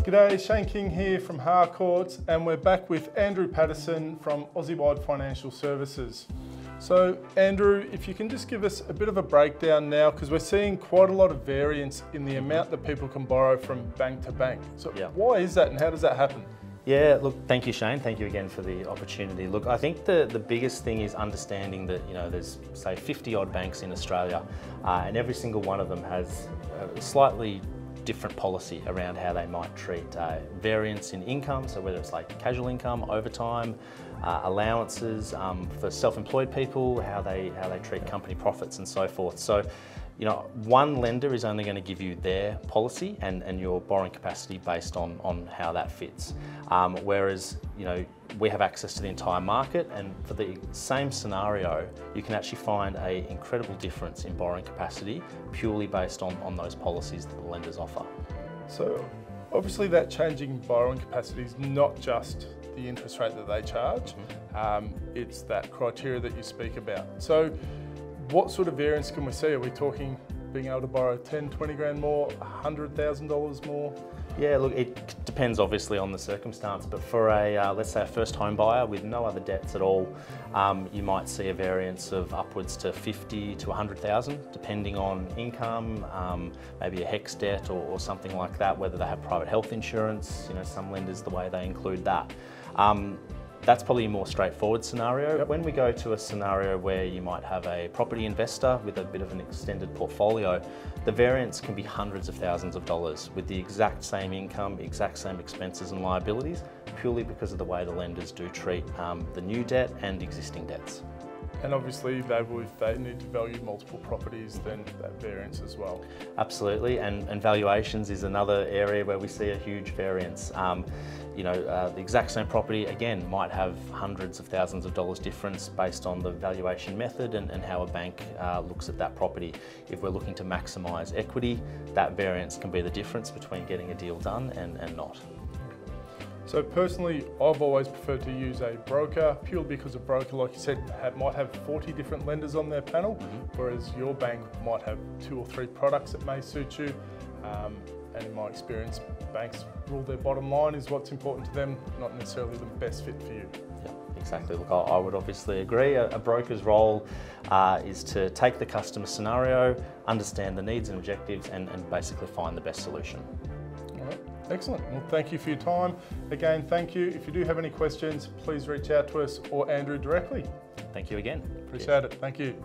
G'day, Shane King here from Harcourts, and we're back with Andrew Patterson from Aussie Wide Financial Services. So Andrew, if you can just give us a bit of a breakdown now, because we're seeing quite a lot of variance in the amount that people can borrow from bank to bank. So why is that and how does that happen? Yeah, look, thank you, Shane. Thank you again for the opportunity. Look, I think the biggest thing is understanding that, there's, say, 50 odd banks in Australia, and every single one of them has a slightly different policy around how they might treat variance in income, so whether it's like casual income, overtime, allowances for self-employed people, how they treat company profits and so forth. So, one lender is only going to give you their policy and your borrowing capacity based on how that fits. Whereas, we have access to the entire market, and for the same scenario, you can actually find an incredible difference in borrowing capacity purely based on those policies that the lenders offer. So obviously that changing borrowing capacity is not just the interest rate that they charge, it's that criteria that you speak about. So what sort of variance can we see? Are we talking being able to borrow 10, 20 grand more, $100,000 more? Yeah, look, it depends obviously on the circumstance, but for let's say a first home buyer with no other debts at all, you might see a variance of upwards to 50 to 100,000, depending on income, maybe a HECS debt or something like that, whether they have private health insurance, some lenders, the way they include that. That's probably a more straightforward scenario. When we go to a scenario where you might have a property investor with a bit of an extended portfolio, the variance can be hundreds of thousands of dollars with the exact same income, exact same expenses and liabilities, purely because of the way the lenders do treat the new debt and existing debts. And obviously if they need to value multiple properties, then that variance as well. Absolutely, and valuations is another area where we see a huge variance. The exact same property, again, might have hundreds of thousands of dollars difference based on the valuation method and how a bank looks at that property. If we're looking to maximise equity, that variance can be the difference between getting a deal done and not. So personally, I've always preferred to use a broker, purely because a broker, like you said, might have 40 different lenders on their panel, whereas your bank might have 2 or 3 products that may suit you. And in my experience, banks rule their bottom line is what's important to them, not necessarily the best fit for you. Yeah, exactly. Look, I would obviously agree. A broker's role is to take the customer scenario, understand the needs and objectives, and basically find the best solution. All right, excellent. Well, thank you for your time. Again, thank you. If you do have any questions, please reach out to us or Andrew directly. Thank you again. Appreciate it. Thank you.